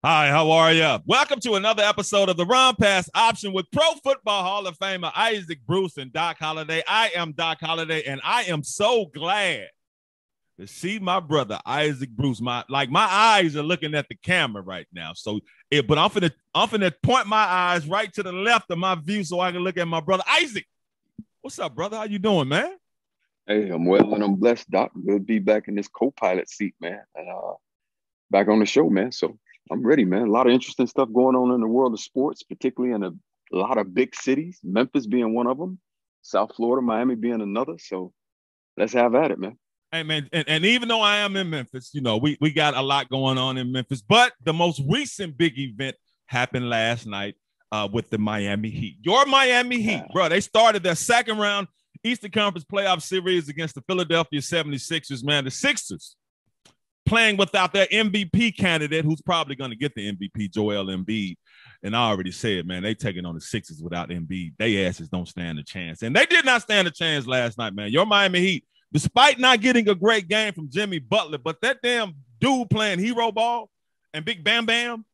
Hi, how are you? Welcome to another episode of the Run Pass Option with Pro Football Hall of Famer Isaac Bruce and Doc Holliday. I am Doc Holliday, and I am so glad to see my brother Isaac Bruce. My eyes are looking at the camera right now. But I'm finna point my eyes right to the left of my view so I can look at my brother Isaac. What's up, brother? How you doing, man? Hey, I'm well and I'm blessed, Doc. Good to be back in this co-pilot seat, man. And back on the show, man. So I'm ready, man. A lot of interesting stuff going on in the world of sports, particularly in a lot of big cities, Memphis being one of them, South Florida, Miami being another. So let's have at it, man. Hey man, and even though I am in Memphis, we got a lot going on in Memphis. But the most recent big event happened last night with the Miami Heat. Your Miami Heat, bro, they started their second round Eastern Conference playoff series against the Philadelphia 76ers, man. The Sixers playing without their MVP candidate, who's probably going to get the MVP, Joel Embiid. And I already said, man, they taking on the Sixers without Embiid. They asses don't stand a chance. And they did not stand a chance last night, man. Your Miami Heat, despite not getting a great game from Jimmy Butler, but that damn dude playing hero ball and Big Bam Bam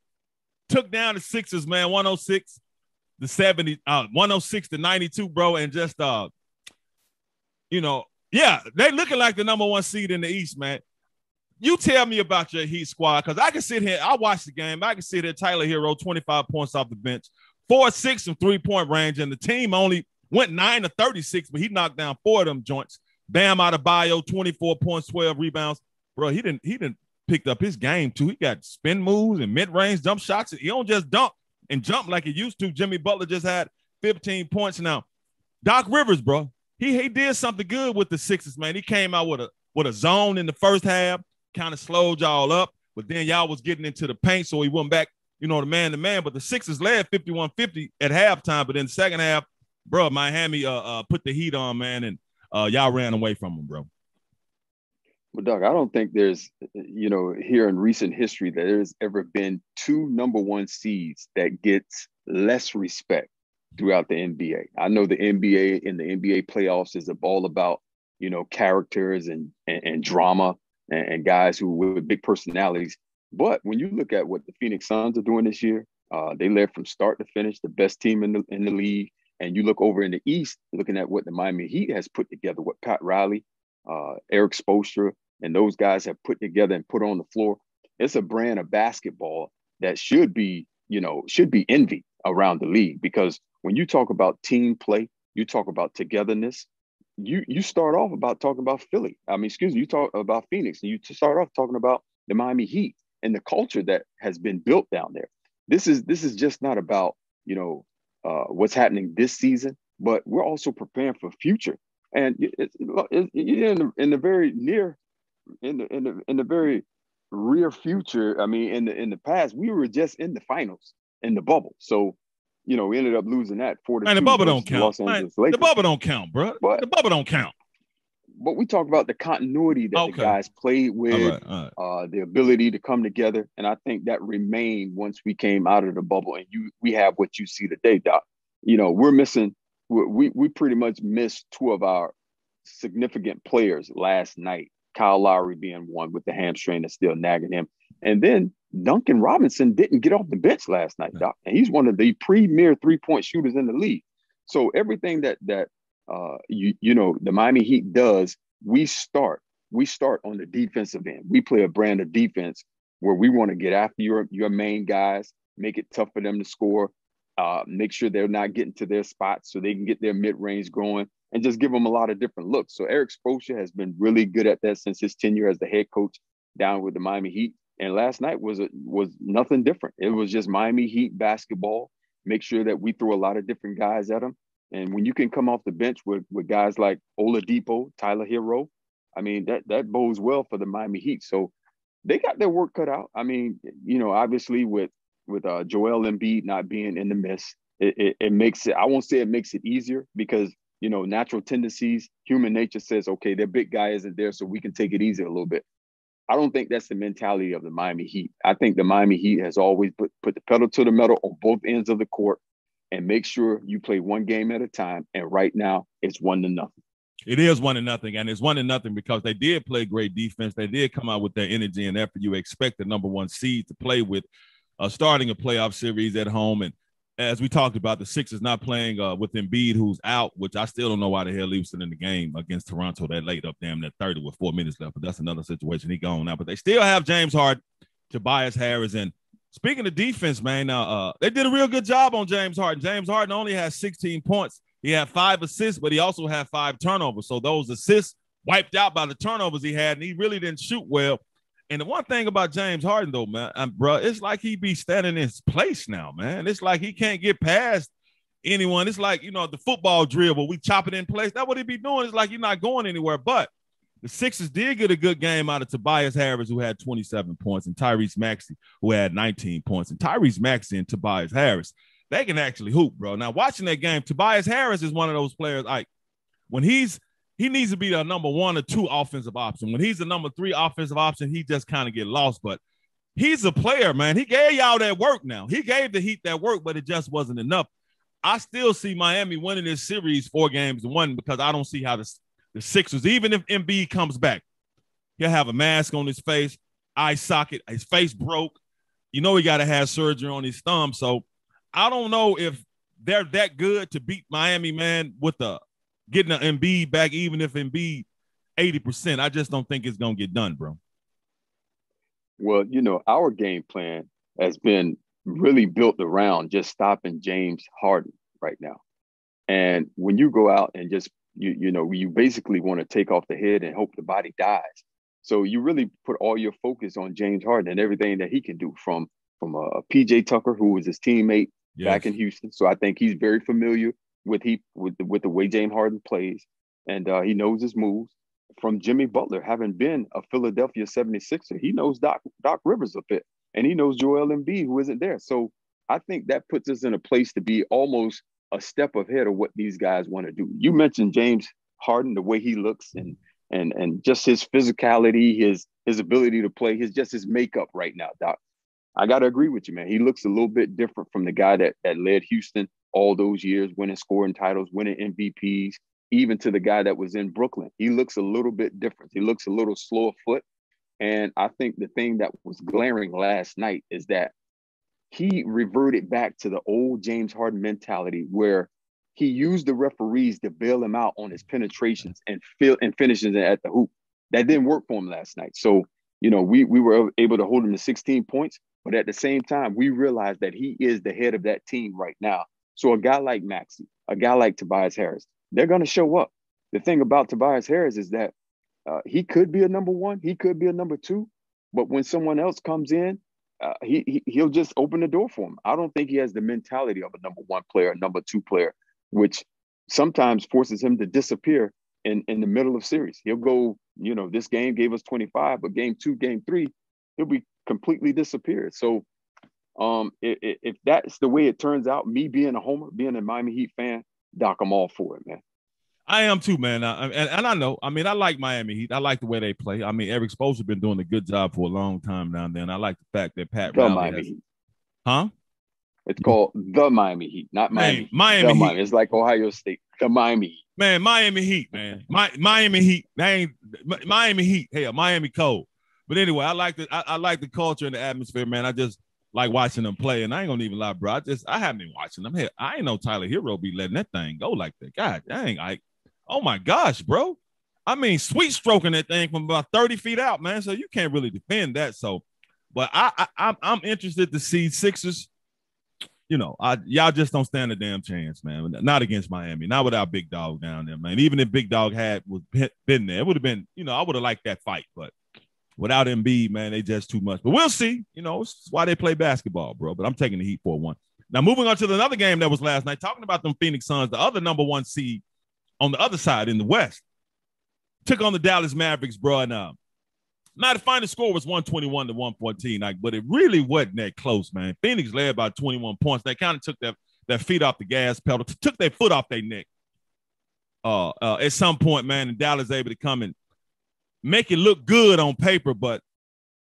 took down the Sixers, man, 106 to 92, bro, and just they looking like the number one seed in the East, man. You tell me about your Heat squad, because I can sit here, I watch the game, I can sit here, Tyler Hero, 25 points off the bench, 4-6 from three-point range, and the team only went 9 of 36, but he knocked down 4 of them joints. Bam Adebayo, 24 points, 12 rebounds. Bro, he didn't picked up his game too. He got spin moves and mid-range jump shots. He don't just dunk and jump like he used to. Jimmy Butler just had 15 points. Now, Doc Rivers, bro, he did something good with the Sixers, man. He came out with a zone in the first half, kind of slowed y'all up, but then y'all was getting into the paint, so he went back, the man-to-man. But the Sixers led 51-50 at halftime, but in the second half, bro, Miami put the heat on, man, and y'all ran away from him, bro. Well, Doc, I don't think there's, here in recent history that there's ever been two number one seeds that gets less respect throughout the NBA. I know the NBA and the NBA playoffs is all about, characters and drama and guys who with big personalities. But when you look at what the Phoenix Suns are doing this year, they led from start to finish, the best team in the league. And you look over in the East, looking at what the Miami Heat has put together, what Pat Riley, Eric Spoelstra, and those guys have put together and put on the floor. It's a brand of basketball that should be envy around the league, because when you talk about team play, you talk about togetherness. You start off about talking about Philly. You talk about Phoenix, and you start off talking about the Miami Heat and the culture that has been built down there. This is just not about what's happening this season, but we're also preparing for future. And in the very near, in the very rear future. I mean, in the past, we were just in the finals in the bubble. So, we ended up losing that 4-2. Man, the bubble don't count. Los Angeles Lakers. The bubble don't count, bro. The bubble don't count. But we talk about the continuity that the guys played with, all right. The ability to come together, and I think that remained once we came out of the bubble. And we have what you see today, Doc. We're missing. We pretty much missed two of our significant players last night. Kyle Lowry being one with the hamstring that's still nagging him, and then Duncan Robinson didn't get off the bench last night, Doc, and he's one of the premier 3-point shooters in the league. So everything that the Miami Heat does, we start on the defensive end. We play a brand of defense where we want to get after your main guys, make it tough for them to score, make sure they're not getting to their spots so they can get their mid-range going, and just give them a lot of different looks. So Eric Spoelstra has been really good at that since his tenure as the head coach down with the Miami Heat. And last night was nothing different. It was just Miami Heat basketball. Make sure that we throw a lot of different guys at them. And when you can come off the bench with guys like Oladipo, Tyler Hero, I mean, that bodes well for the Miami Heat. So they got their work cut out. I mean, obviously with Joel Embiid not being in the mix, it makes it, I won't say it makes it easier, because natural tendencies, human nature says, okay, their big guy isn't there, so we can take it easy a little bit. I don't think that's the mentality of the Miami Heat. I think the Miami Heat has always put the pedal to the metal on both ends of the court and make sure you play one game at a time. And right now, it's 1-0. It is 1-0, and it's 1-0 because they did play great defense. They did come out with their energy and effort you expect the number one seed to play with. starting a playoff series at home. And as we talked about, the Sixers not playing with Embiid, who's out, which I still don't know why the hell he was in the game against Toronto that late up damn near 30 with 4 minutes left. But that's another situation. He gone now. But they still have James Harden, Tobias Harris. And speaking of defense, man, they did a real good job on James Harden. James Harden only has 16 points. He had 5 assists, but he also had 5 turnovers. So those assists wiped out by the turnovers he had, and he really didn't shoot well. And the one thing about James Harden, though, man, bro, it's like he be standing in his place now, man. It's like he can't get past anyone. It's like, the football drill where we chop it in place. That's what he be doing. It's like you're not going anywhere. But the Sixers did get a good game out of Tobias Harris, who had 27 points, and Tyrese Maxey, who had 19 points. And Tyrese Maxey and Tobias Harris, they can actually hoop, bro. Now, watching that game, Tobias Harris is one of those players, like, when he needs to be the number 1 or 2 offensive option. When he's the number 3 offensive option, he just kind of get lost. But he's a player, man. He gave y'all that work now. He gave the Heat that work, but it just wasn't enough. I still see Miami winning this series 4-1 because I don't see how the Sixers, even if Embiid comes back, he'll have a mask on his face, eye socket, his face broke. He got to have surgery on his thumb. So I don't know if they're that good to beat Miami, man, with getting an Embiid back, even if Embiid 80%. I just don't think it's going to get done, bro. Well, our game plan has been really built around just stopping James Harden right now. And when you go out and just, you basically want to take off the head and hope the body dies. So you really put all your focus on James Harden and everything that he can do from a PJ Tucker, who was his teammate back in Houston. So I think he's very familiar with the way James Harden plays, and he knows his moves. From Jimmy Butler, having been a Philadelphia 76er, he knows Doc Rivers a bit, and he knows Joel Embiid, who isn't there. So I think that puts us in a place to be almost a step ahead of what these guys want to do. You mentioned James Harden, the way he looks, and just his physicality, his ability to play, his makeup right now, Doc. I got to agree with you, man. He looks a little bit different from the guy that led Houston all those years, winning scoring titles, winning MVPs, even to the guy that was in Brooklyn. He looks a little bit different. He looks a little slower foot. And I think the thing that was glaring last night is that he reverted back to the old James Harden mentality where he used the referees to bail him out on his penetrations and finishes at the hoop. That didn't work for him last night. So, we were able to hold him to 16 points, but at the same time, we realized that he is the head of that team right now. So a guy like Maxey, a guy like Tobias Harris, they're going to show up. The thing about Tobias Harris is that he could be a number 1, he could be a number 2, but when someone else comes in, he'll just open the door for him. I don't think he has the mentality of a number 1 player, a number 2 player, which sometimes forces him to disappear in the middle of series. He'll go, this game gave us 25, but game 2, game 3, he'll be completely disappeared. So if that's the way it turns out, me being a homer, being a Miami Heat fan, Doc, I'm all for it, man. I am too, man. And I know. I mean, I like Miami Heat. I like the way they play. I mean, Eric Spoelstra been doing a good job for a long time down there, and I like the fact that Pat Riley Miami Heat. Huh? It's called the Miami Heat, not Miami. Miami Heat. It's like Ohio State. The Miami Heat. Man, Miami Heat, man. Miami Heat. They ain't Miami Heat. Hell, Miami cold. But anyway, I like the culture and the atmosphere, man. I just like watching them play, and I ain't gonna even lie, bro. I haven't been watching them. Hell, I ain't know Tyler Hero be letting that thing go like that. God dang, oh my gosh, bro. I mean, sweet stroking that thing from about 30 feet out, man. So you can't really defend that. So, but I'm interested to see Sixers. Y'all just don't stand a damn chance, man. Not against Miami, not without Big Dog down there, man. Even if Big Dog been there, it would have been, I would have liked that fight, but without Embiid, man, they just too much. But we'll see. It's why they play basketball, bro. But I'm taking the Heat 4-1. Now, moving on to another game that was last night, talking about them Phoenix Suns, the other number 1 seed on the other side in the West, took on the Dallas Mavericks, bro. And the final score was 121-114, but it really wasn't that close, man. Phoenix led by 21 points. They kind of took their feet off the gas pedal, took their foot off their neck at some point, man, and Dallas able to come and make it look good on paper, but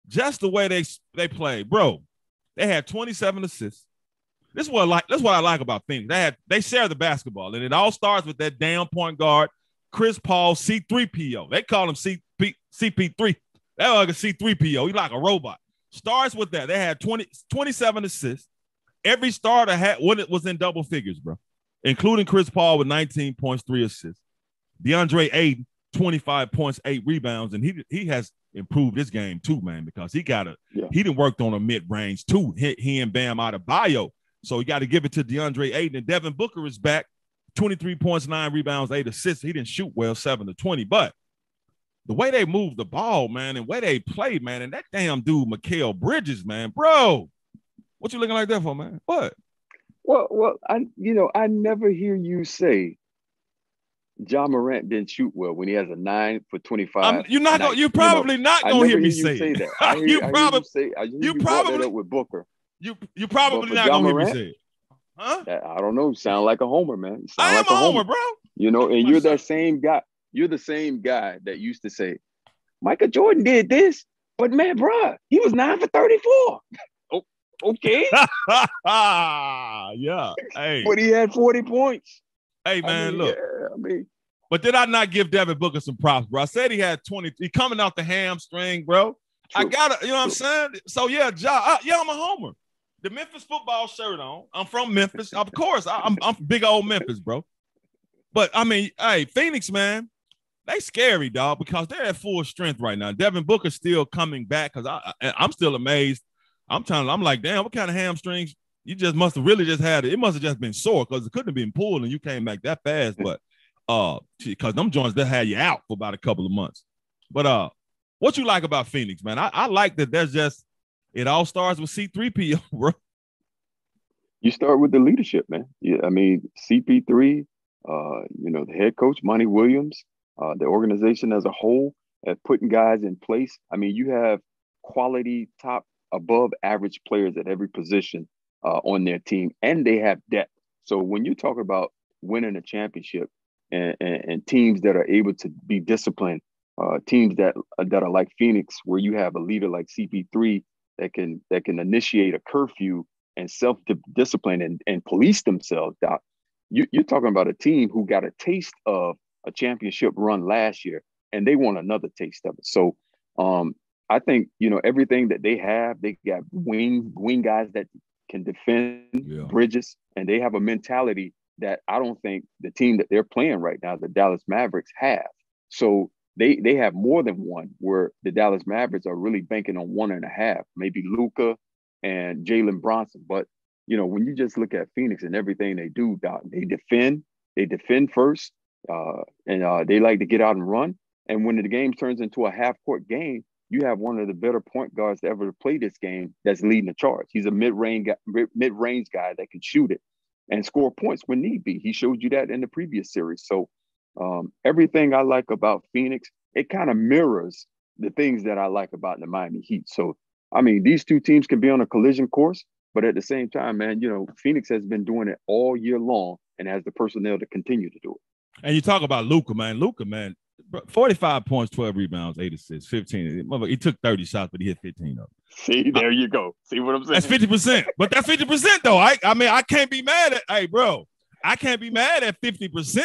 just the way they played, bro, they had 27 assists. That's what I like about Phoenix. They share the basketball, and it all starts with that damn point guard, Chris Paul, C3PO. They call him CP3. That was like a C3PO. He's like a robot. Starts with that. They had 27 assists. Every starter had when it was in double figures, bro, including Chris Paul with 19 points, 3 assists. DeAndre Ayton, 25 points, 8 rebounds, and he has improved his game too, man, because he done worked on a mid-range too. He and Bam Adebayo. So you got to give it to DeAndre Ayton. And Devin Booker is back, 23 points, 9 rebounds, 8 assists. He didn't shoot well, 7 to 20, but the way they move the ball, man, and the way they play, man, and that damn dude, Mikal Bridges, man, bro, what you looking like that for, man? What? Well, I never hear you say Ja Morant didn't shoot well when he has a 9 for 25. You're probably not gonna hear me say that. You probably brought that up with Booker. You probably not gonna hear me say it. Huh? I don't know. You sound like a homer, man. I am a homer, bro. You know, and you're that same guy. You're the same guy that used to say, Michael Jordan did this, but man, bro, he was 9 for 34. Oh, okay. Yeah. Hey. But he had 40 points. Hey, man, look. Yeah, but did I not give Devin Booker some props, bro? I said he had 20. He coming out the hamstring, bro. True. I got to, you know what I'm saying? So, yeah, I'm a homer. The Memphis football shirt on. I'm from Memphis. Of course, I'm big old Memphis, bro. But, I mean, hey, Phoenix, man, they scary, dog, because they're at full strength right now. Devin Booker's still coming back because I'm still amazed. I'm like, damn, what kind of hamstrings? You just must have really just had it. It must have just been sore because it couldn't have been pulled and you came back that fast. But because them joints that had you out for about a couple of months. But what you like about Phoenix, man? I like that there's just it all starts with C3PO, bro. You start with the leadership, man. Yeah, I mean, CP3, the head coach, Monty Williams, the organization as a whole, at putting guys in place. I mean, you have quality, top, above average players at every position on their team, and they have depth. So when you talk about winning a championship and teams that are able to be disciplined, teams that are like Phoenix, where you have a leader like CP3 that can initiate a curfew and self-discipline and police themselves, Doc. You're talking about a team who got a taste of a championship run last year, and they want another taste of it. So I think, everything that they have, they got wing guys that can defend Bridges, and they have a mentality that I don't think the team that they're playing right now, the Dallas Mavericks, have. So they have more than one, where the Dallas Mavericks are really banking on 1.5, maybe Luka and Jalen Bronson. But, when you just look at Phoenix and everything they do, Doc, they defend first, and they like to get out and run. And when the game turns into a half-court game, you have one of the better point guards to ever play this game that's leading the charge. He's a mid-range guy that can shoot it and score points when need be. He showed you that in the previous series. So everything I like about Phoenix, it kind of mirrors the things that I like about the Miami Heat. So, I mean, these two teams can be on a collision course, but at the same time, man, Phoenix has been doing it all year long and has the personnel to continue to do it. And you talk about Luka, man. 45 points, 12 rebounds, 8 assists, 15. He took 30 shots, but he hit 15 of them. See, there you go. See what I'm saying? That's 50%. But that's 50%, though. I mean, I can't be mad at, hey, bro, I can't be mad at 50%.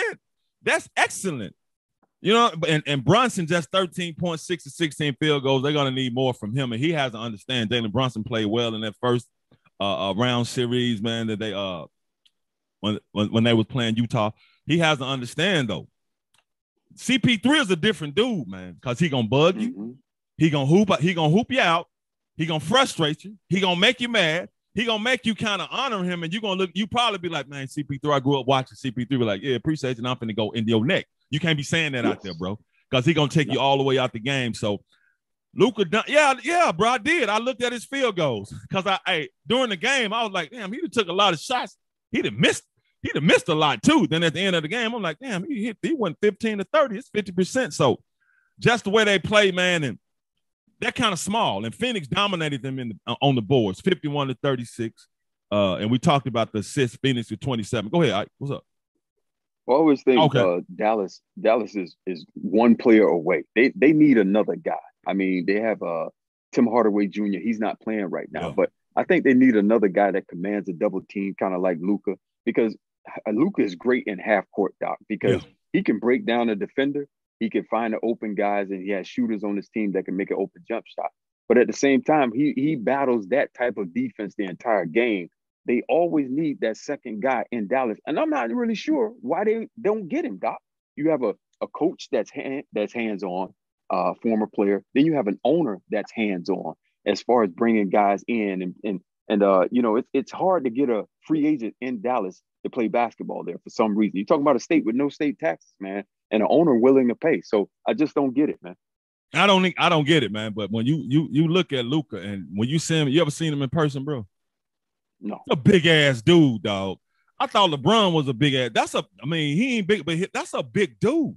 That's excellent. And Brunson just 13.6 to 16 field goals. They're going to need more from him. And he has to understand Jalen Brunson played well in that first round series, man, that they when they was playing Utah. He has to understand, though. CP3 is a different dude, man, because he gonna bug you. Mm-hmm. He gonna hoop you out. He gonna frustrate you. He gonna make you mad. He gonna make you kind of honor him, and you probably be like, man, CP3, I grew up watching CP3. Be like, yeah, appreciate you. I'm finna go in your neck. You can't be saying that out there, bro, because he gonna take you all the way out the game. So Luka, yeah, bro, I did. I looked at his field goals because during the game, I was like, damn, he took a lot of shots. He'd have missed a lot too. Then at the end of the game, I'm like, damn, he went 15 to 30. It's 50%. So just the way they play, man, and they're kind of small. And Phoenix dominated them on the boards, 51 to 36. And we talked about the assists, Phoenix with 27. Go ahead, Ike. What's up? Well, I always think Dallas is one player away. They need another guy. I mean, they have Tim Hardaway Jr. He's not playing right now, but I think they need another guy that commands a double team, kind of like Luka, because Luka is great in half court, Doc, because he can break down a defender. He can find the open guys, and he has shooters on his team that can make an open jump shot. But at the same time, he battles that type of defense the entire game. They always need that second guy in Dallas. And I'm not really sure why they don't get him, Doc. You have a coach that's hands-on, former player. Then you have an owner that's hands-on as far as bringing guys in. It's hard to get a free agent in Dallas to play basketball there for some reason. You're talking about a state with no state taxes, man, and an owner willing to pay. So I just don't get it, man. I don't get it, man. But when you look at Luka and when you see him, you ever seen him in person, bro? No. A big ass dude, dog. I thought LeBron was a big ass. He ain't big, but that's a big dude.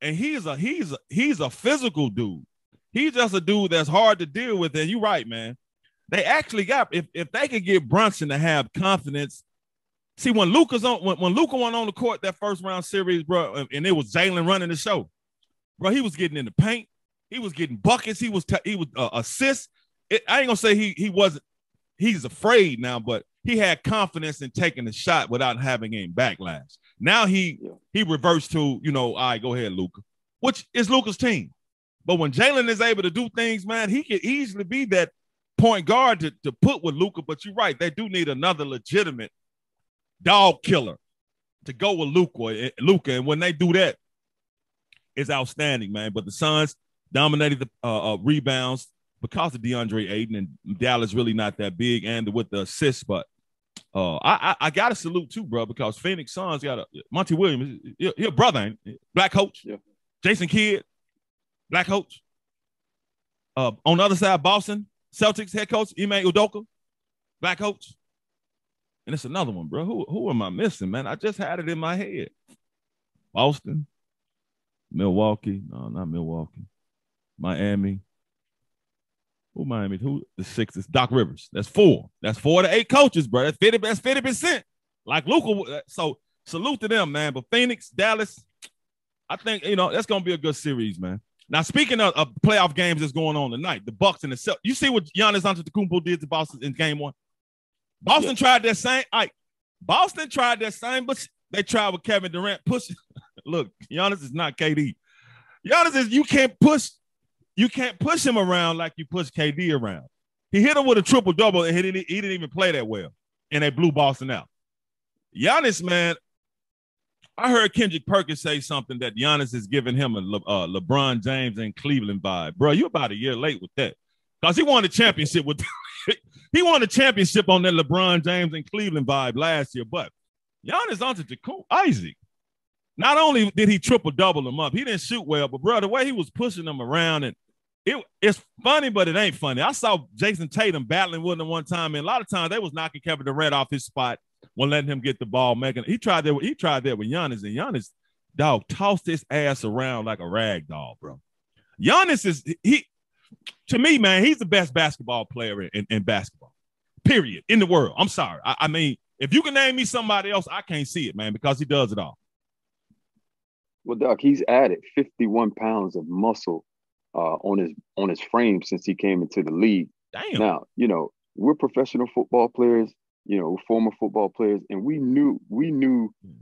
And he's a physical dude. He's just a dude that's hard to deal with. And you're right, man. They actually got if they could get Brunson to have confidence. See, when Luka went on the court that first round series, bro, and it was Jalen running the show, bro, he was getting in the paint. He was getting buckets. He was assists. I ain't gonna say he's afraid now, but he had confidence in taking the shot without having any backlash. Now he reverts to, all right, go ahead, Luka, which is Luka's team. But when Jalen is able to do things, man, he could easily be that point guard to put with Luka. But you're right, they do need another legitimate dog killer to go with Luka. And when they do that, it's outstanding, man. But the Suns dominated the rebounds because of DeAndre Ayton, and Dallas really not that big, and with the assists. But I got to salute too, bro, because Phoenix Suns got Monty Williams, he a brother, ain't he? Black coach. Yeah. Jason Kidd, black coach. On the other side, Boston Celtics head coach Ime Udoka, black coach. And it's another one, bro. Who am I missing, man? I just had it in my head. Boston, Milwaukee. No, not Milwaukee. Miami. Who Miami? Who the Sixers? Doc Rivers. That's 4. That's 4 to 8 coaches, bro. That's 50%. Like Luka. So salute to them, man. But Phoenix, Dallas, I think that's gonna be a good series, man. Now, speaking of playoff games that's going on tonight, the Bucks and the Celtics. You see what Giannis Antetokounmpo did to Boston in Game 1? Boston tried that same. Boston tried that same, but they tried with Kevin Durant. Look, Giannis is not KD. Giannis is you can't push him around like you push KD around. He hit him with a triple double and he didn't even play that well, and they blew Boston out. Giannis, man, I heard Kendrick Perkins say something that Giannis is giving him a LeBron James and Cleveland vibe, bro. You about a year late with that because he won the championship with. He won the championship on that LeBron James and Cleveland vibe last year, but Giannis Antetokounmpo, Isaac, not only did he triple-double him up, he didn't shoot well, but, bro, the way he was pushing him around, and it's funny, but it ain't funny. I saw Jason Tatum battling with him one time, and a lot of times they was knocking Kevin Durant off his spot when letting him get the ball. He tried that with Giannis, and Giannis, dog, tossed his ass around like a rag doll, bro. Giannis to me, man, he's the best basketball player in basketball, period, in the world. I'm sorry. I mean, if you can name me somebody else, I can't see it, man, because he does it all. Well, Doc, he's added 51 pounds of muscle on his frame since he came into the league. Damn. Now, we're professional football players, former football players, and we knew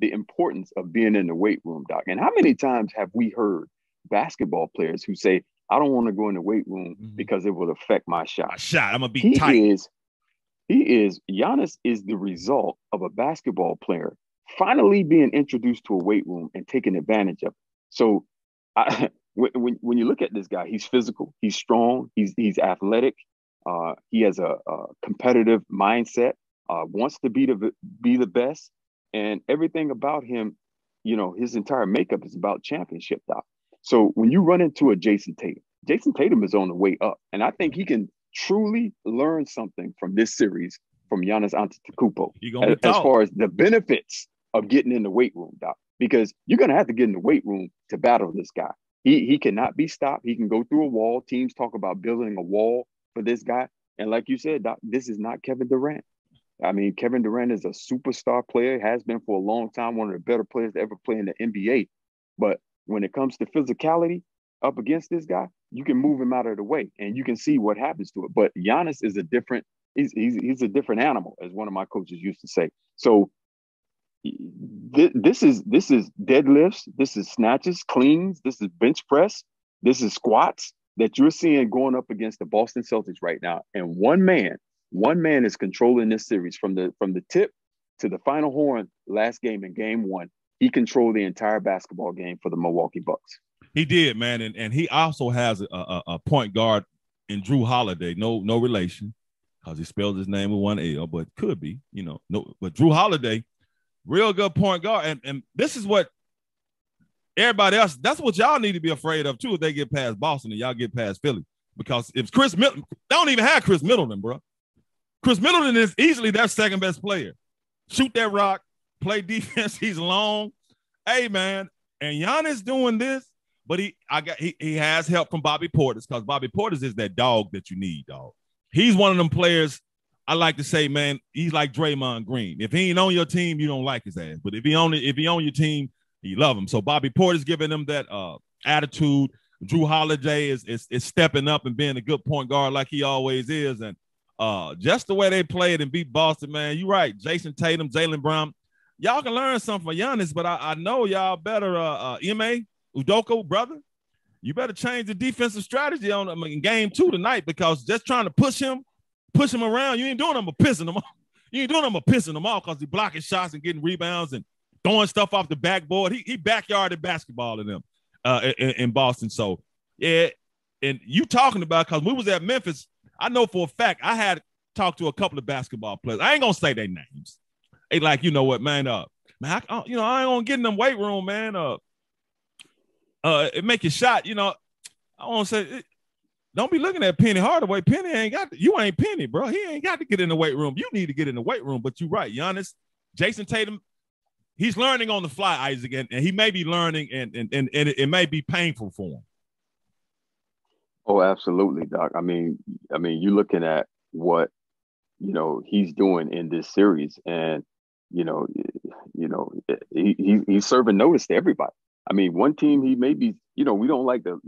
the importance of being in the weight room, Doc. And how many times have we heard basketball players who say, I don't want to go in the weight room because it will affect my shot. I'm going to be tight. Giannis is the result of a basketball player finally being introduced to a weight room and taking advantage of it. So when you look at this guy, he's physical, he's strong, he's athletic, he has a competitive mindset, wants to be the best, and everything about him, his entire makeup is about championship, Doc. So when you run into a Jason Tatum is on the way up, and I think he can truly learn something from this series from Giannis Antetokounmpo as far as the benefits of getting in the weight room, Doc, because you're going to have to get in the weight room to battle this guy. He cannot be stopped. He can go through a wall. Teams talk about building a wall for this guy. And like you said, Doc, this is not Kevin Durant. I mean, Kevin Durant is a superstar player, has been for a long time, one of the better players to ever play in the NBA. But when it comes to physicality up against this guy, you can move him out of the way and you can see what happens to it. But Giannis is he's a different animal, as one of my coaches used to say. So this is deadlifts, this is snatches, cleans, this is bench press, this is squats, that you're seeing going up against the Boston Celtics right now, and one man is controlling this series from the tip to the final horn last game in game one. He controlled the entire basketball game for the Milwaukee Bucks. He did, man, and he also has a point guard in Drew Holiday. No relation, because he spelled his name with one L, but could be, no. But Drew Holiday, real good point guard, and this is what everybody else. That's what y'all need to be afraid of too. If they get past Boston and y'all get past Philly, because if Chris Middleton, they don't even have Chris Middleton, bro. Chris Middleton is easily their second best player. Shoot that rock, play defense. He's long. Hey, man, and Giannis doing this, but he has help from Bobby Portis, because Bobby Portis is that dog that you need, dog. He's one of them players. I like to say, man, he's like Draymond Green. If he ain't on your team, you don't like his ass. But if he on your team, you love him. So Bobby Portis giving him that attitude. Drew Holiday is stepping up and being a good point guard like he always is. And just the way they played and beat Boston, man, you're right. Jason Tatum, Jaylen Brown. Y'all can learn something from Giannis, but I know y'all better, Ime Udoka, brother. You better change the defensive strategy on him in game 2 tonight, because just trying to push him around, you ain't doing them but pissing him off. You ain't doing them but pissing him off, because he's blocking shots and getting rebounds and throwing stuff off the backboard. He backyarded basketball in them in Boston. So, yeah, and you talking about, because we was at Memphis, I know for a fact I had talked to a couple of basketball players. I ain't going to say their names. They like, you know what, man, I ain't going to get in them weight room, man. It make you shot, I want to say, don't be looking at Penny Hardaway. Penny you ain't Penny, bro. He ain't got to get in the weight room. You need to get in the weight room, but you're right. Giannis, Jason Tatum, he's learning on the fly, Isaac, and he may be learning, and it may be painful for him. Oh, absolutely, Doc. I mean, you're looking at what, he's doing in this series, and, he's serving notice to everybody. I mean, one team, he may be, we don't like to,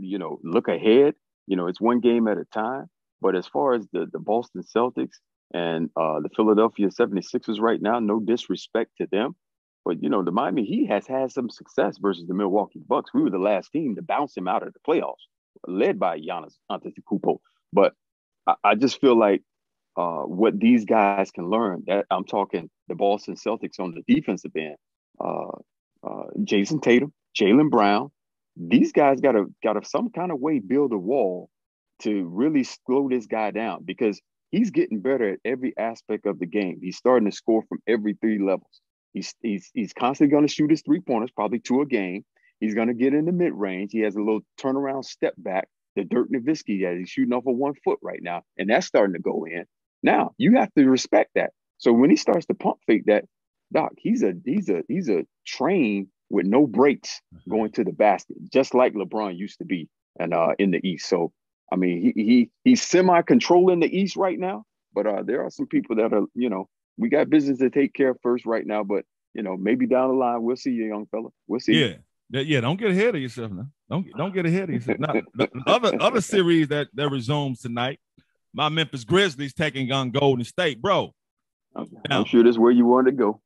look ahead. It's one game at a time. But as far as the Boston Celtics and the Philadelphia 76ers right now, no disrespect to them. But, the Miami Heat has had some success versus the Milwaukee Bucks. We were the last team to bounce him out of the playoffs, led by Giannis Antetokounmpo. But I just feel like what these guys can learn, that I'm talking the Boston Celtics on the defensive end, Jason Tatum, Jaylen Brown, these guys got to some kind of way build a wall to really slow this guy down, because he's getting better at every aspect of the game. He's starting to score from every 3 levels. He's constantly going to shoot his 3-pointers, probably 2 a game. He's going to get in the mid-range. He has a little turnaround step back, the Dirk Nowitzki that he's shooting off of 1 foot right now, and that's starting to go in. Now you have to respect that. So when he starts to pump fake that, Doc, he's a train with no brakes going to the basket, just like LeBron used to be, and in the East. So I mean, he's semi-controlling the East right now, but there are some people that are, we got business to take care of first right now, but maybe down the line we'll see you, young fella. We'll see. Yeah. Don't get ahead of yourself now. Don't get ahead of yourself. Now, the other series that resumes tonight, my Memphis Grizzlies taking on Golden State, bro. I'm sure that's where you wanted to go.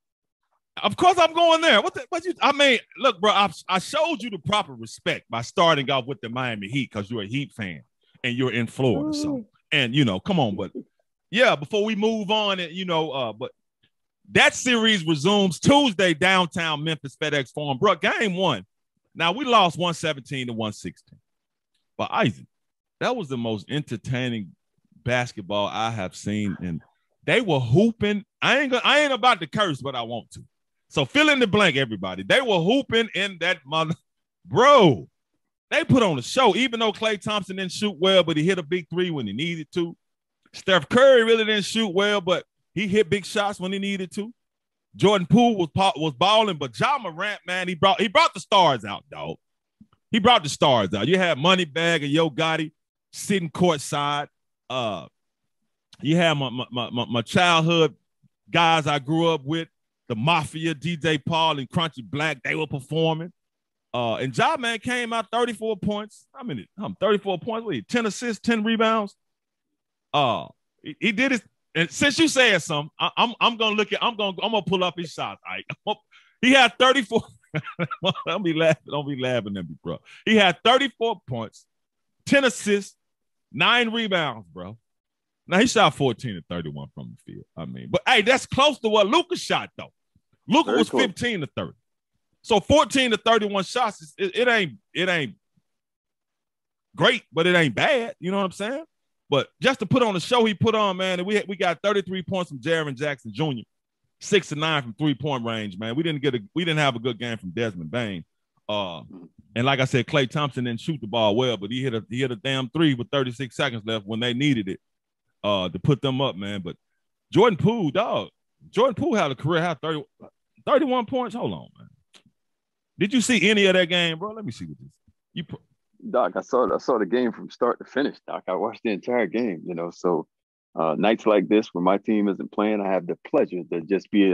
Of course, I'm going there. Look, bro, I showed you the proper respect by starting off with the Miami Heat, because you're a Heat fan and you're in Florida. So, and come on, but yeah, before we move on, and but that series resumes Tuesday, downtown Memphis, FedEx Forum, bro. Game 1. Now we lost 117-116, but Isaac, that was the most entertaining basketball I have seen, and they were hooping. I ain't about to curse, but I want to. So fill in the blank, everybody. They were hooping in that mother. Bro, they put on a show, even though Klay Thompson didn't shoot well, but he hit a big 3 when he needed to. Steph Curry really didn't shoot well, but he hit big shots when he needed to. Jordan Poole was balling, but Ja Morant, man, he brought the stars out, dog. He brought the stars out. You had Moneybag and Yo Gotti sitting courtside. You had my childhood guys I grew up with, the Mafia, DJ Paul and Crunchy Black, they were performing. And Ja, man, came out 34 points. 34 points. What, 10 assists, 10 rebounds. He did his. And since you said something, I'm gonna pull up his shots. He had 34. Don't be laughing at me, bro. He had 34 points, 10 assists, 9 rebounds, bro. Now, he shot 14 to 31 from the field. I mean, but hey, that's close to what Luka shot, though. Luka was 15 to 30. So 14 to 31 shots, it ain't great, but it ain't bad. You know what I'm saying? But just to put on the show he put on, man, we got 33 points from Jaren Jackson Jr., 6 to 9 from 3-point range, man. We didn't have a good game from Desmond Bane. And like I said, Klay Thompson didn't shoot the ball well, but he hit a damn 3 with 36 seconds left when they needed it to put them up, man. But Jordan Poole had a career high 31 points. Hold on, man. Did you see any of that game, bro? Let me see what this. Doc, I saw the game from start to finish, Doc. I watched the entire game, So nights like this, when my team isn't playing, I have the pleasure to just be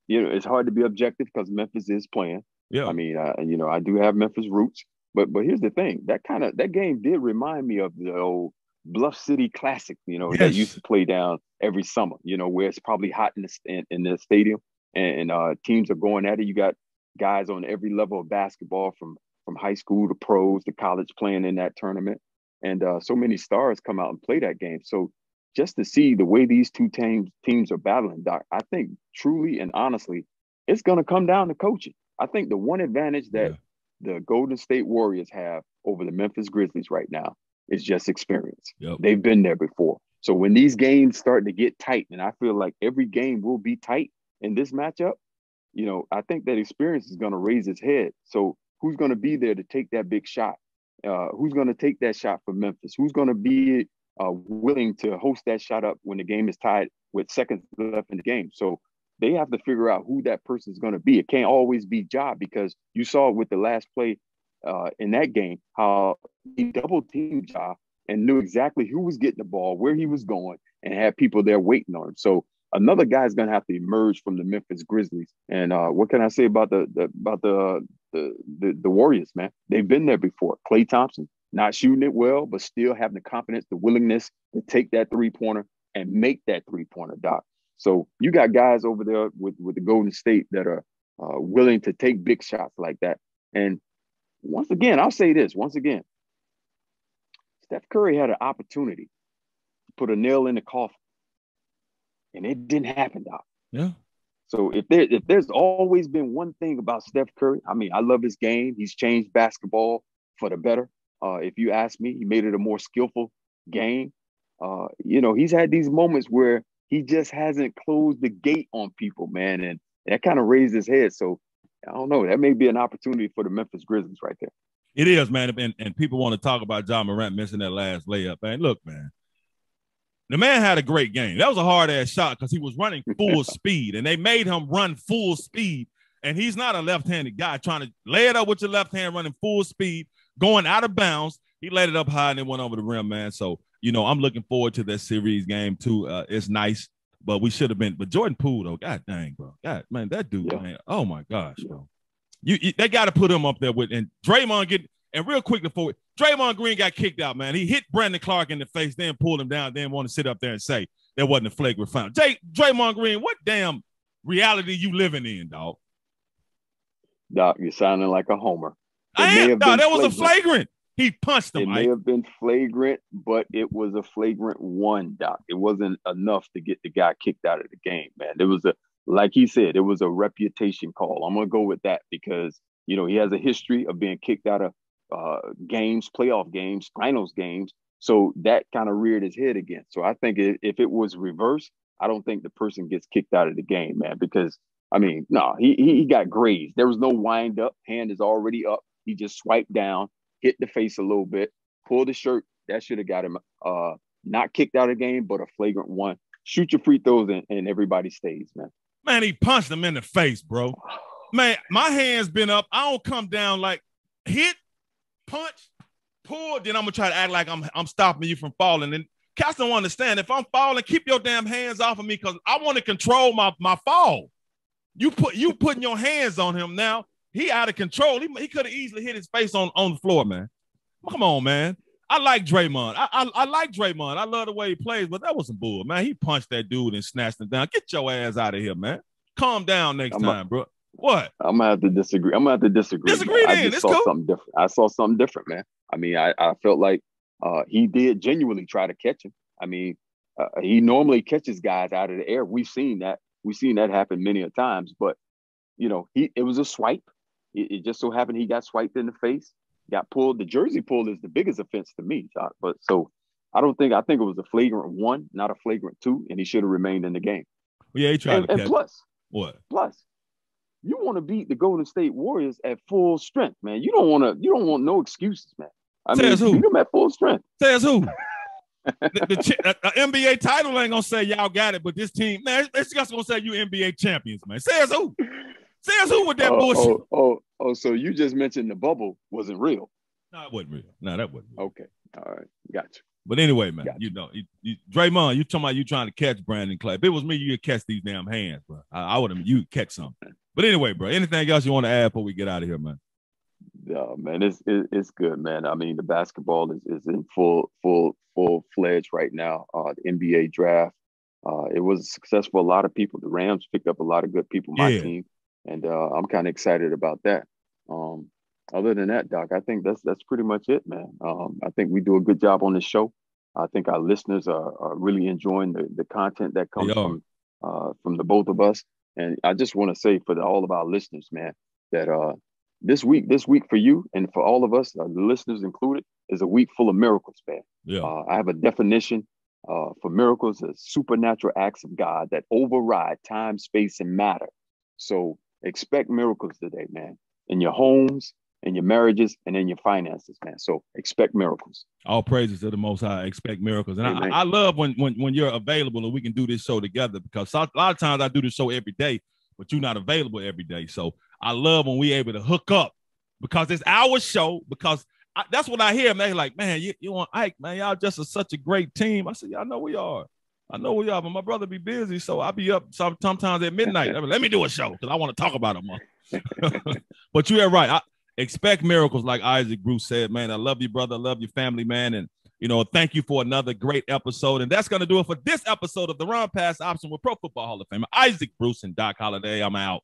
it's hard to be objective because Memphis is playing. Yeah. I mean, I do have Memphis roots, but here's the thing: that game did remind me of the old Bluff City Classic, yes. that used to play down every summer, where it's probably hot in the stadium and teams are going at it. You got guys on every level of basketball from high school to pros to college playing in that tournament. And so many stars come out and play that game. So just to see the way these two teams are battling, Doc, I think truly and honestly, it's going to come down to coaching. I think the one advantage that the Golden State Warriors have over the Memphis Grizzlies right now is just experience. Yep. They've been there before. So when these games start to get tight, and I feel like every game will be tight in this matchup, I think that experience is going to raise its head. So who's going to be there to take that big shot? Who's going to take that shot for Memphis? Who's going to be willing to host that shot up when the game is tied with seconds left in the game? So they have to figure out who that person is going to be. It can't always be Ja, because you saw with the last play in that game how he double-teamed Ja and knew exactly who was getting the ball, where he was going, and had people there waiting on him. So another guy is going to have to emerge from the Memphis Grizzlies. And what can I say about the Warriors, man? They've been there before. Klay Thompson, not shooting it well, but still having the confidence, the willingness to take that three-pointer and make that three-pointer, Doc. So you got guys over there with the Golden State that are willing to take big shots like that. And once again, I'll say this, Steph Curry had an opportunity to put a nail in the coffin, and it didn't happen, Doc. Yeah. So if there's always been one thing about Steph Curry, I mean, I love his game. He's changed basketball for the better. If you ask me, he made it a more skillful game. He's had these moments where he just hasn't closed the gate on people, man, and that kind of raised his head. So I don't know. That may be an opportunity for the Memphis Grizzlies right there. It is, man, and people want to talk about Ja Morant missing that last layup. Man, look, man. The man had a great game. That was a hard-ass shot because he was running full speed, and they made him run full speed. And he's not a left-handed guy trying to lay it up with your left hand, running full speed, going out of bounds. He laid it up high and it went over the rim, man. So, I'm looking forward to that series game, too. It's nice, but we should have been. But Jordan Poole, though, god dang, bro. God, man, that dude, man. Oh, my gosh, bro. They got to put him up there with – and Draymond and real quick before Draymond Green got kicked out, man. He hit Brandon Clark in the face, then pulled him down, then want to sit up there and say there wasn't a flagrant foul. Draymond Green, what damn reality you living in, dog? Doc, you're sounding like a homer. That was a flagrant. He punched him. It may have been flagrant, but it was a flagrant one, Doc. It wasn't enough to get the guy kicked out of the game, man. It was like he said, it was a reputation call. I'm going to go with that because, he has a history of being kicked out of games, playoff games, finals games. So that kind of reared his head again. So I think if it was reversed, I don't think the person gets kicked out of the game, man, because he got grazed. There was no wind up. Hand is already up. He just swiped down, hit the face a little bit, pulled the shirt. That should have got him not kicked out of the game, but a flagrant one. Shoot your free throws and everybody stays, man. Man, he punched him in the face, bro. Man, my hand's been up. I don't come down like hit, punch, pull. Then I'm gonna try to act like I'm stopping you from falling. And cats don't understand. If I'm falling, keep your damn hands off of me because I want to control my fall. You putting your hands on him now. He out of control. He could have easily hit his face on the floor, man. Come on, man. I like Draymond. I like Draymond. I love the way he plays, but that was some bull, man. He punched that dude and snatched him down. Get your ass out of here, man. Calm down next time, bro. What? I'm gonna have to disagree. Disagree, man. I just saw something different. I saw something different, man. I mean, I felt like he did genuinely try to catch him. I mean, he normally catches guys out of the air. We've seen that. We've seen that happen many a times. But it was a swipe. It just so happened he got swiped in the face, got pulled. The jersey pull is the biggest offense to me, Doc. But so I think it was a flagrant 1, not a flagrant 2, and he should have remained in the game. Well, yeah, he tried to catch. And plus, what? Plus, you want to beat the Golden State Warriors at full strength, man. You don't want no excuses, man. I mean, beat them at full strength. Says who? the NBA title ain't gonna say y'all got it, but this team, man, it's just gonna say you NBA champions, man. Says who? Says who with that bullshit? So you just mentioned the bubble wasn't real. No, it wasn't real. No, that wasn't real. Okay, all right, gotcha. But anyway, man, Draymond, you talking about you trying to catch Brandon Clay. If it was me, you'd catch these damn hands, bro. I would have, you'd catch something. But anyway, bro, anything else you want to add before we get out of here, man? Yeah, man, it's good, man. I mean, the basketball is in full fledged right now. The NBA draft, it was successful. A lot of people, the Rams picked up a lot of good people, my team, and I'm kind of excited about that. Other than that, Doc, I think that's pretty much it, man. I think we do a good job on this show. I think our listeners are really enjoying the content that comes from the both of us. And I just want to say for all of our listeners, man, that this week for you and for all of us, the listeners included, is a week full of miracles, man. Yeah. I have a definition for miracles as supernatural acts of God that override time, space, and matter. So expect miracles today, man, in your homes, in your marriages, and in your finances, man. So expect miracles. All praises to the Most High. Expect miracles. And I love when you're available and we can do this show together, because a lot of times I do this show every day, but you're not available every day. So I love when we able to hook up, because it's our show, because that's what I hear, man. Like, man, you want Ike, man, y'all just such a great team. I said, yeah, I know we are, but my brother be busy, so I'll be up sometimes at midnight. I mean, let me do a show because I want to talk about them. But you're right. Expect miracles, like Isaac Bruce said, man. I love you, brother. I love your family, man. And, thank you for another great episode. And that's going to do it for this episode of the Run Pass Option with Pro Football Hall of Famer Isaac Bruce and Doc Holliday. I'm out.